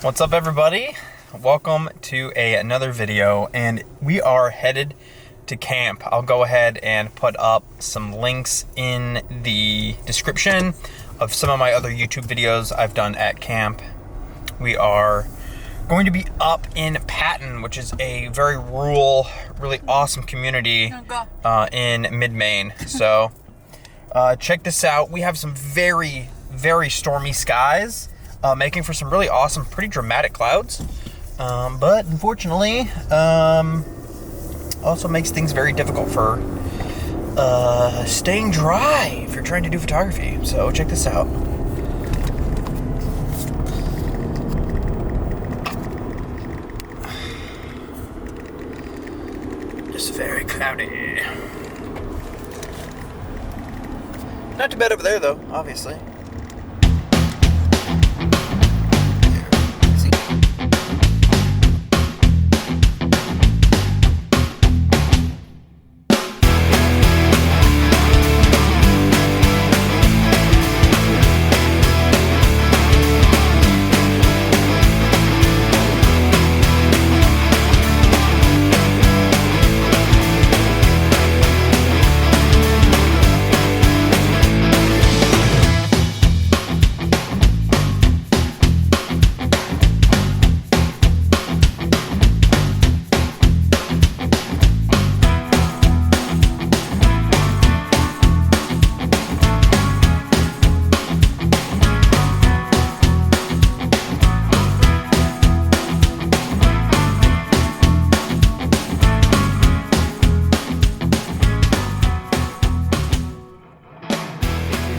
What's up, everybody? Welcome to another video, and we are headed to camp. I'll go ahead and put up some links in the description of some of my other YouTube videos I've done at camp. We are going to be up in Patton, which is a very rural, really awesome community in mid-Maine. So check this out. We have some very, very stormy skies, making for some really awesome, pretty dramatic clouds. But unfortunately, also makes things very difficult for staying dry if you're trying to do photography. So check this out. Just very cloudy. Not too bad over there though, obviously.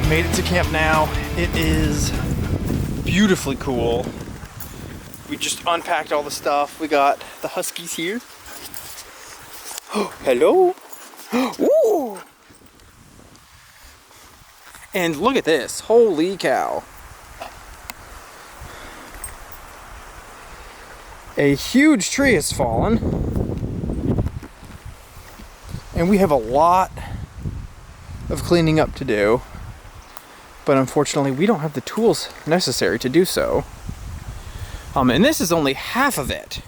Made it to camp now. It is beautifully cool. We just unpacked all the stuff. We got the Huskies here. Oh, hello. Ooh. And look at this. Holy cow. A huge tree has fallen. And we have a lot of cleaning up to do. But unfortunately, we don't have the tools necessary to do so. And this is only half of it.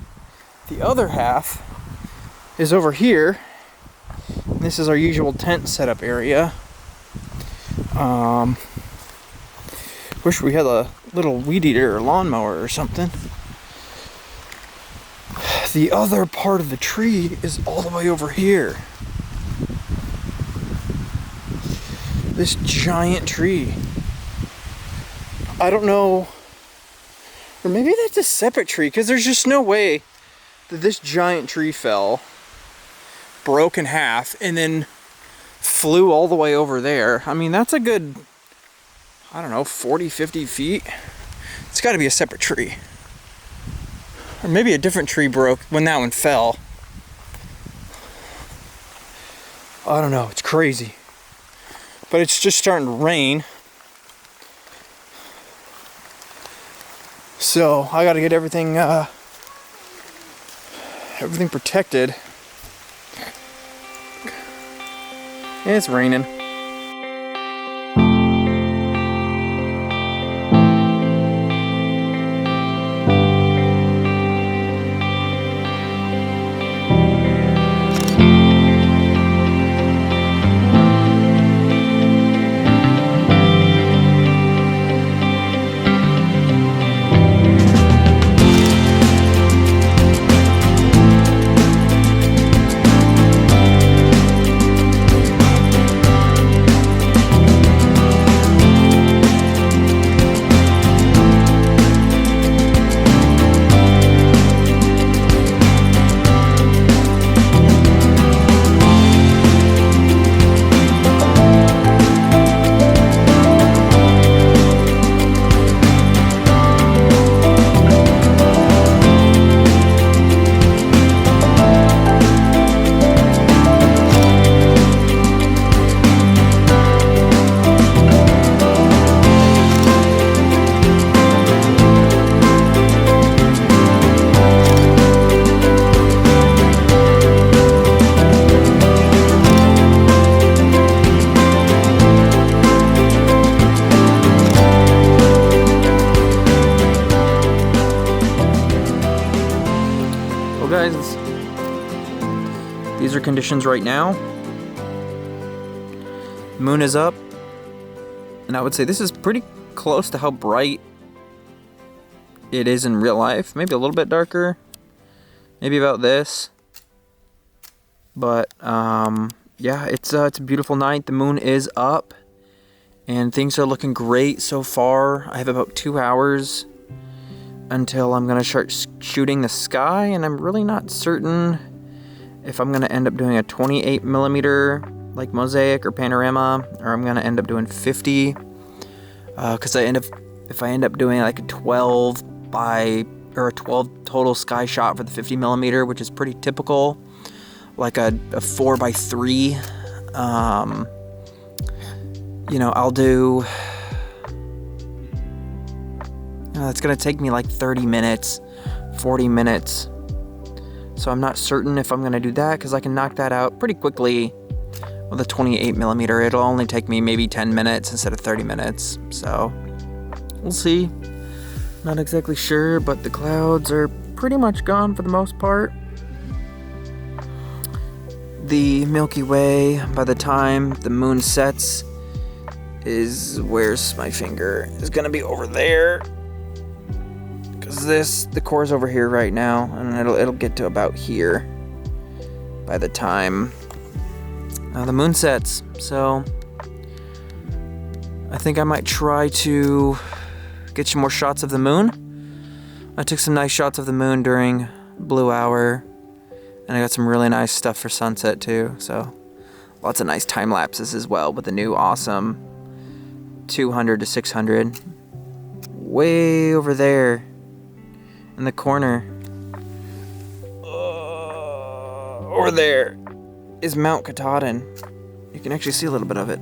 The other half is over here. This is our usual tent setup area. Wish we had a little weed eater or lawnmower or something. The other part of the tree is all the way over here. This giant tree. I don't know, or maybe that's a separate tree, because there's just no way that this giant tree fell, broke in half, and then flew all the way over there. I mean, that's a good, I don't know, 40, 50 feet. It's got to be a separate tree. Or maybe a different tree broke when that one fell. I don't know, it's crazy. But it's just starting to rain. So I gotta get everything protected. And it's raining. guys, these are conditions right now. Moon is up, and I would say this is pretty close to how bright it is in real life. Maybe a little bit darker, maybe about this. But yeah, it's a beautiful night. The moon is up, and things are looking great so far. I have about 2 hours until I'm gonna start shooting the sky, and I'm really not certain if I'm gonna end up doing a 28mm like mosaic or panorama, or I'm gonna end up doing 50. Because if I end up doing like a 12 total sky shot for the 50mm, which is pretty typical, like a 4x3, you know, I'll do, you know, it's gonna take me like 30 minutes, 40 minutes. So I'm not certain if I'm gonna do that, because I can knock that out pretty quickly with a 28mm. It'll only take me maybe 10 minutes instead of 30 minutes. So we'll see. Not exactly sure, but the clouds are pretty much gone for the most part. The Milky Way, by the time the moon sets, is, where's my finger? Is gonna be over there. Because the core's over here right now, and it'll get to about here by the time the moon sets. So I think I might try to get some more shots of the moon. I took some nice shots of the moon during blue hour, and I got some really nice stuff for sunset too. So lots of nice time lapses as well with the new awesome 200 to 600. Way over there in the corner, over there is Mount Katahdin. You can actually see a little bit of it.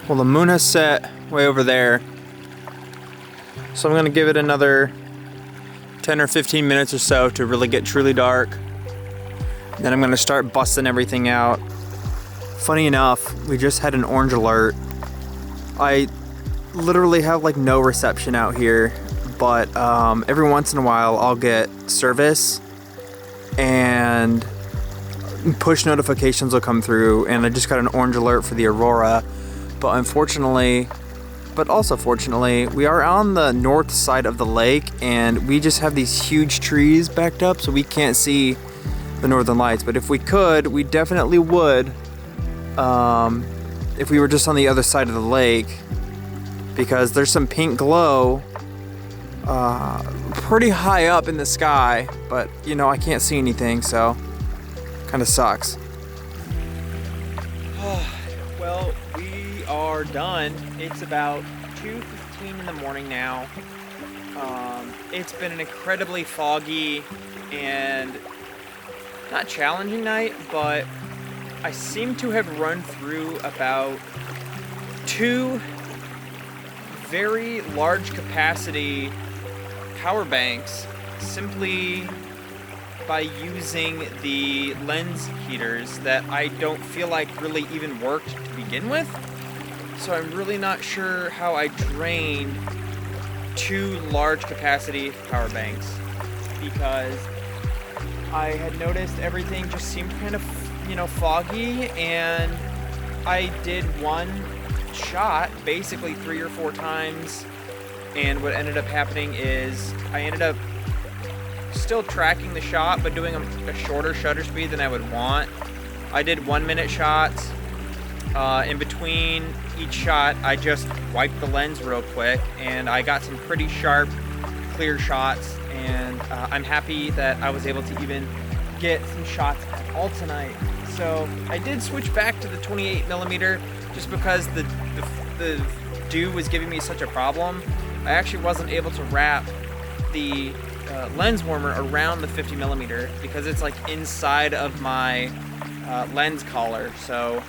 Well, the moon has set way over there, so I'm gonna give it another 10 or 15 minutes or so to really get truly dark. Then I'm gonna start busting everything out. Funny enough, we just had an orange alert. I literally have like no reception out here, but every once in a while I'll get service and push notifications will come through, and I just got an orange alert for the aurora. But unfortunately, but also fortunately, we are on the north side of the lake, and we just have these huge trees backed up, so we can't see the northern lights. But if we could, we definitely would, if we were just on the other side of the lake, because there's some pink glow pretty high up in the sky, but you know, I can't see anything, so kind of sucks. Well, we are done. It's about 2:15 in the morning now. It's been an incredibly foggy and not challenging night, but I seem to have run through about 2 very large capacity power banks simply by using the lens heaters that I don't feel like really even worked to begin with. So I'm really not sure how I drained 2 large capacity power banks, because I had noticed everything just seemed kind of, foggy, and I did one shot basically 3 or 4 times, and what ended up happening is I ended up still tracking the shot but doing a shorter shutter speed than I would want. I did 1-minute shots. In between each shot I just wiped the lens real quick, and I got some pretty sharp, clear shots, and I'm happy that I was able to even get some shots at all tonight. So I did switch back to the 28mm just because the dew was giving me such a problem. I actually wasn't able to wrap the lens warmer around the 50mm because it's like inside of my lens collar. So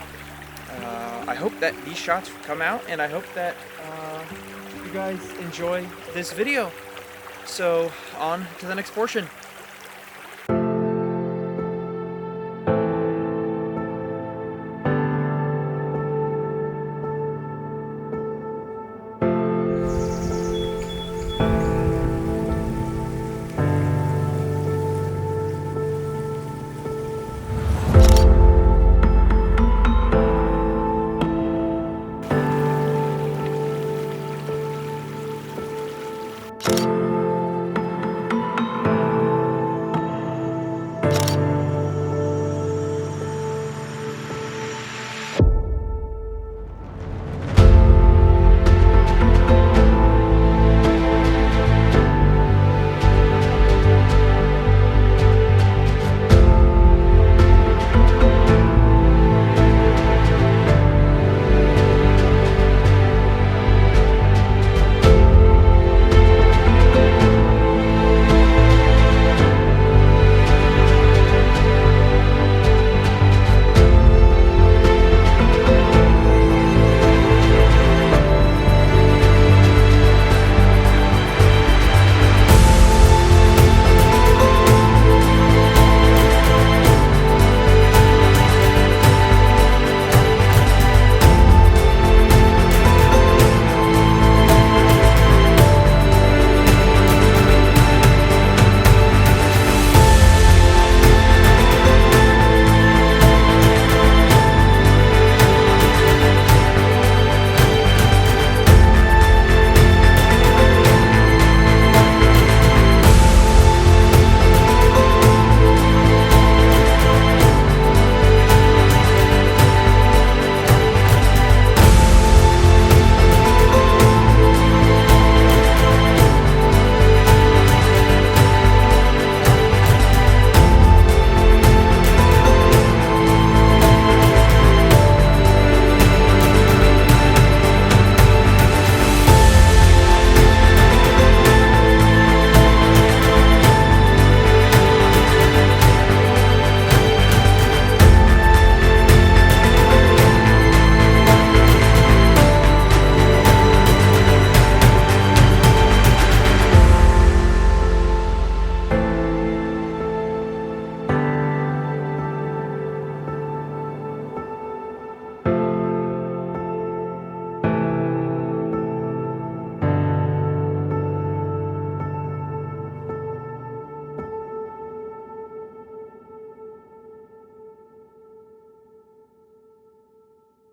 I hope that these shots come out, and I hope that you guys enjoy this video. So on to the next portion.